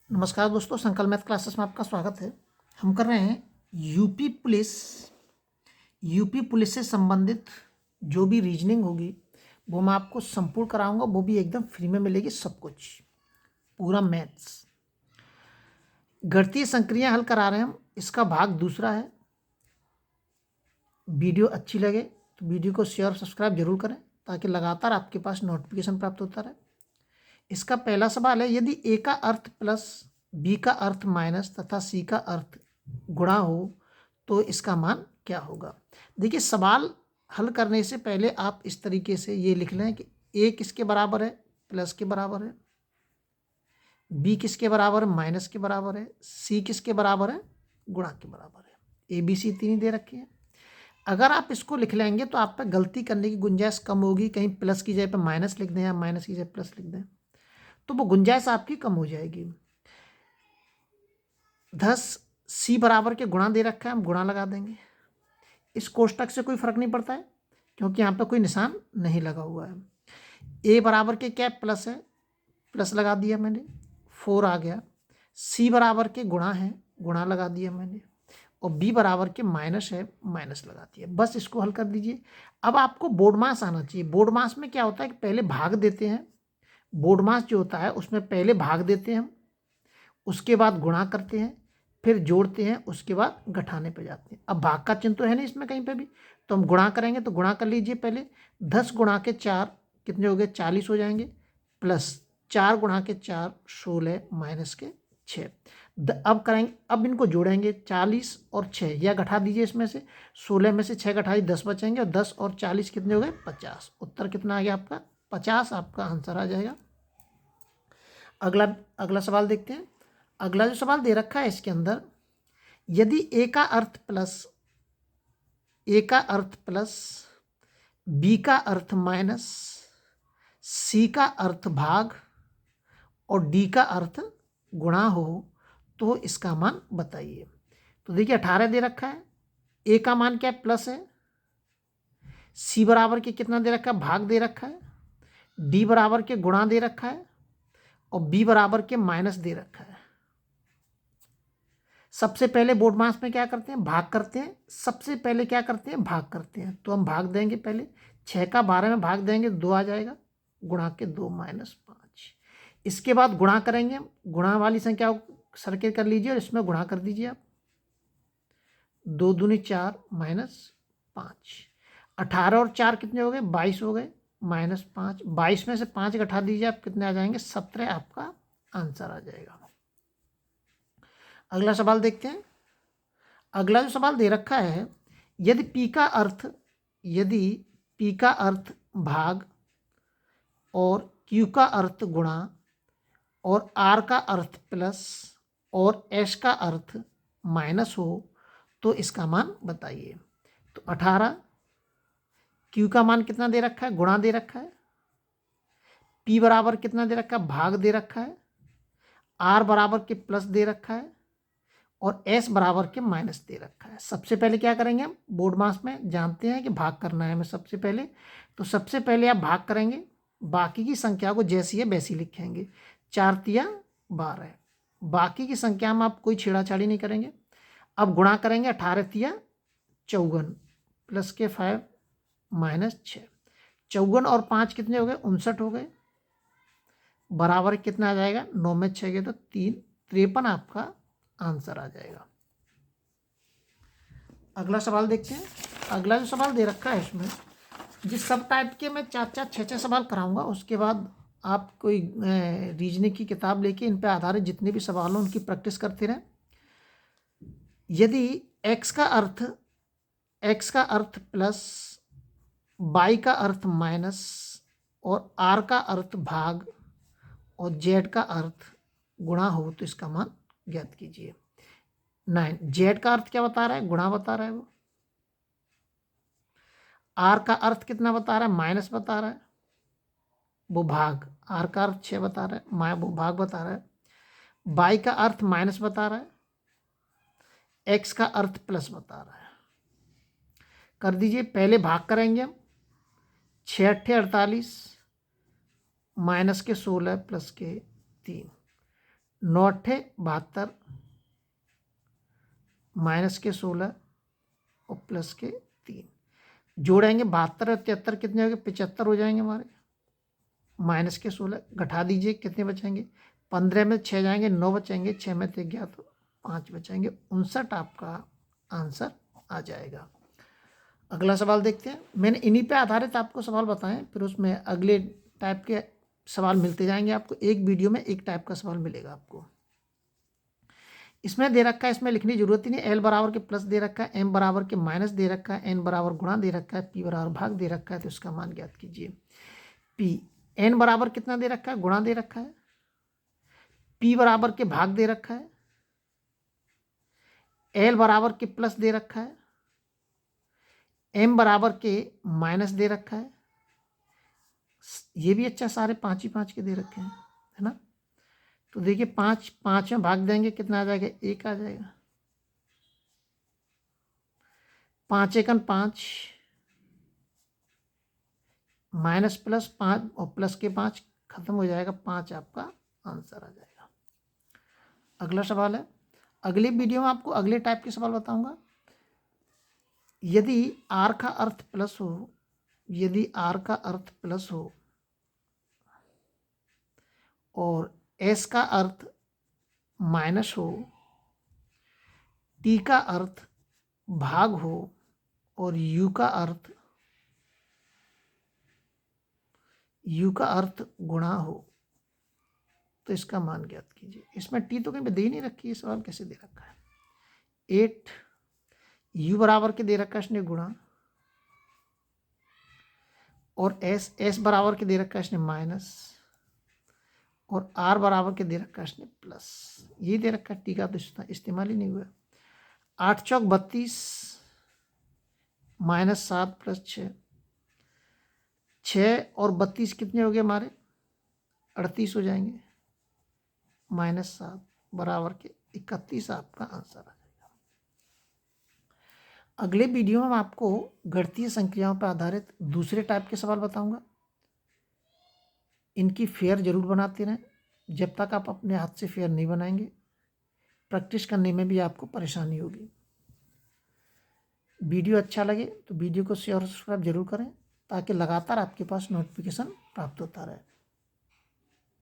नमस्कार दोस्तों, संकल्प मैथ क्लासेस में आपका स्वागत है। हम कर रहे हैं यूपी पुलिस से संबंधित जो भी रीजनिंग होगी वो मैं आपको संपूर्ण कराऊंगा, वो भी एकदम फ्री में मिलेगी। सब कुछ पूरा मैथ्स गणितीय संक्रियाएं हल करा रहे हैं हम। इसका भाग दूसरा है। वीडियो अच्छी लगे तो वीडियो को शेयर और सब्सक्राइब जरूर करें ताकि लगातार आपके पास नोटिफिकेशन प्राप्त होता रहे। इसका पहला सवाल है, यदि ए का अर्थ प्लस, बी का अर्थ माइनस तथा सी का अर्थ गुणा हो तो इसका मान क्या होगा। देखिए, सवाल हल करने से पहले आप इस तरीके से ये लिख लें कि ए किसके बराबर है, प्लस के बराबर है, बी किसके बराबर है, माइनस के बराबर है, सी किसके बराबर है, गुणा के बराबर है। ए बी सी तीन ही दे रखे हैं। अगर आप इसको लिख लेंगे तो आप पे गलती करने की गुंजाइश कम होगी। कहीं प्लस की जगह पे माइनस लिख दें या माइनस की जगह प्लस लिख दें तो वो गुंजाइश आपकी कम हो जाएगी। 10 सी बराबर के गुणा दे रखा है, हम गुणा लगा देंगे। इस कोष्टक से कोई फर्क नहीं पड़ता है क्योंकि यहाँ पे कोई निशान नहीं लगा हुआ है। ए बराबर के क्या प्लस है, प्लस लगा दिया मैंने, 4 आ गया। सी बराबर के गुणा है, गुणा लगा दिया मैंने। और बी बराबर के माइनस है, माइनस लगा दिया। बस इसको हल कर दीजिए। अब आपको बोर्ड मास आना चाहिए। बोर्ड मास में क्या होता है कि पहले भाग देते हैं। बोर्ड मास जो होता है उसमें पहले भाग देते हैं हम, उसके बाद गुणा करते हैं, फिर जोड़ते हैं, उसके बाद घटाने पे जाते हैं। अब भाग का चिन्ह तो है नहीं इसमें कहीं पे भी, तो हम गुणा करेंगे। तो गुणा कर लीजिए पहले। 10 गुणा के 4 कितने हो गए, 40 हो जाएंगे। प्लस 4 गुणा के 4 16, माइनस के 6। अब करेंगे, अब इनको जोड़ेंगे 40 और 6, या घटा दीजिए इसमें से। 16 में से 6 घटाई 10 बचेंगे, और 10 और 40 कितने हो गए, 50। उत्तर कितना आ गया आपका, 50 आपका आंसर आ जाएगा। अगला अगला सवाल देखते हैं। अगला जो सवाल दे रखा है इसके अंदर, यदि ए का अर्थ प्लस, बी का अर्थ माइनस, सी का अर्थ भाग और डी का अर्थ गुणा हो तो इसका मान बताइए। तो देखिए 18 दे रखा है। ए का मान क्या है, प्लस है। सी बराबर के कितना दे रखा है, भाग दे रखा है। डी बराबर के गुणा दे रखा है। और बी बराबर के माइनस दे रखा है। सबसे पहले बोर्ड मास में क्या करते हैं, भाग करते हैं। सबसे पहले क्या करते हैं, भाग करते हैं। तो हम भाग देंगे पहले। 6 का 12 में भाग देंगे, 2 आ जाएगा। गुणा के 2 माइनस 5। इसके बाद गुणा करेंगे। गुणा वाली संख्या को सर्किल कर लीजिए और इसमें गुणा कर दीजिए आप। 2 दूनी 4 माइनस 5। 18 और 4 कितने हो गए, 22 हो गए, माइनस 5। 22 में से 5 घटा दीजिए आप, कितने आ जाएंगे, 17 आपका आंसर आ जाएगा। अगला सवाल देखते हैं। अगला जो सवाल दे रखा है, यदि पी का अर्थ भाग और क्यू का अर्थ गुणा और आर का अर्थ प्लस और एस का अर्थ माइनस हो तो इसका मान बताइए। तो 18, क्यू का मान कितना दे रखा है, गुणा दे रखा है। पी बराबर कितना दे रखा है, भाग दे रखा है। आर बराबर के प्लस दे रखा है। और एस बराबर के माइनस दे रखा है। सबसे पहले क्या करेंगे हम, बोर्ड मास में जानते हैं कि भाग करना है हमें सबसे पहले। तो सबसे पहले आप भाग करेंगे, बाकी की संख्या को जैसी है वैसी लिखेंगे। 4 तिया 12। बाकी की संख्या में आप कोई छेड़ाछाड़ी नहीं करेंगे। अब गुणा करेंगे। 18 तिया 54, प्लस के 5 माइनस 6। 54 और 5 कितने हो गए, 59 हो गए। बराबर कितना आ जाएगा, 9 में 6 गए तो 3, 53 आपका आंसर आ जाएगा। अगला सवाल देखते हैं। अगला जो सवाल दे रखा है इसमें, जिस सब टाइप के मैं 4-4 6-6 सवाल कराऊंगा, उसके बाद आप कोई रीजनिंग की किताब लेके इन पे आधारित जितने भी सवाल हों उनकी प्रैक्टिस करते रहें। यदि एक्स का अर्थ प्लस, वाई का अर्थ माइनस और आर का अर्थ भाग और जेड का अर्थ गुणा हो तो इसका मान ज्ञात कीजिए। 9, जेड का अर्थ क्या बता रहा है, गुणा बता रहा है वो। आर का अर्थ कितना बता रहा है, माइनस बता रहा है, वो भाग। आर का अर्थ 6 बता रहा है, वो भाग बता रहा है। बाई का अर्थ माइनस बता रहा है, एक्स का अर्थ प्लस बता रहा है। कर दीजिए, पहले भाग करेंगे हम। 6 8 48, माइनस के 16 प्लस के 3। 9 अट्ठे 72 माइनस के 16 और प्लस के 3 जोड़ेंगे 72 और 73 कितने हो गए 75 हो जाएंगे हमारे। माइनस के 16 घटा दीजिए कितने बचेंगे 15 में 6 जाएंगे 9 बचेंगे 6 में 3 गया तो 5 बचेंगे 59 आपका आंसर आ जाएगा। अगला सवाल देखते हैं। मैंने इन्हीं पे आधारित आपको सवाल बताएं, फिर उसमें अगले टाइप के सवाल मिलते जाएंगे आपको। एक वीडियो में एक टाइप का सवाल मिलेगा आपको। इसमें दे रखा है, इसमें लिखने की जरूरत ही नहीं। एल बराबर के प्लस दे रखा है, एम बराबर के माइनस दे रखा है, एन बराबर गुणा दे रखा है, पी बराबर भाग दे रखा है। तो इसका मान ज्ञात कीजिए। पी एन बराबर कितना दे रखा है गुणा दे रखा है, पी बराबर के भाग दे रखा है, एल बराबर के प्लस दे रखा है, एम बराबर के माइनस दे रखा है। ये भी अच्छा, सारे 5 ही 5 के दे रखे हैं, है ना। तो देखिए 5 5 में भाग देंगे कितना आ जाएगा 1 आ जाएगा। 5 एकन 5 माइनस प्लस 5 और प्लस के 5 खत्म हो जाएगा, 5 आपका आंसर आ जाएगा। अगला सवाल है। अगले वीडियो में आपको अगले टाइप के सवाल बताऊंगा। यदि आर का अर्थ प्लस हो, यदि आर का अर्थ प्लस हो और एस का अर्थ माइनस हो, टी का अर्थ भाग हो और यू का अर्थ गुणा हो, तो इसका मान ज्ञात कीजिए। इसमें टी तो कहीं पे दे ही नहीं रखी है, सवाल कैसे दे रखा है। 8 यू बराबर के दे रखा है इसने गुणा, और एस बराबर के दे रखा है इसने माइनस, और आर बराबर के दे रखा है इसने प्लस। ये दे रखा है, टी का तो इस्तेमाल ही नहीं हुआ। 8 चौक 32 माइनस 7 प्लस 6, 6 और 32 कितने हो गए हमारे 38 हो जाएंगे, माइनस 7 बराबर के 31 आपका आंसर आ जाएगा। अगले वीडियो में मैं आपको गणितीय संक्रियाओं पर आधारित दूसरे टाइप के सवाल बताऊंगा। इनकी फेयर जरूर बनाते रहें। जब तक आप अपने हाथ से फेयर नहीं बनाएंगे, प्रैक्टिस करने में भी आपको परेशानी होगी। वीडियो अच्छा लगे तो वीडियो को शेयर और सब्सक्राइब जरूर करें, ताकि लगातार आपके पास नोटिफिकेशन प्राप्त होता रहे।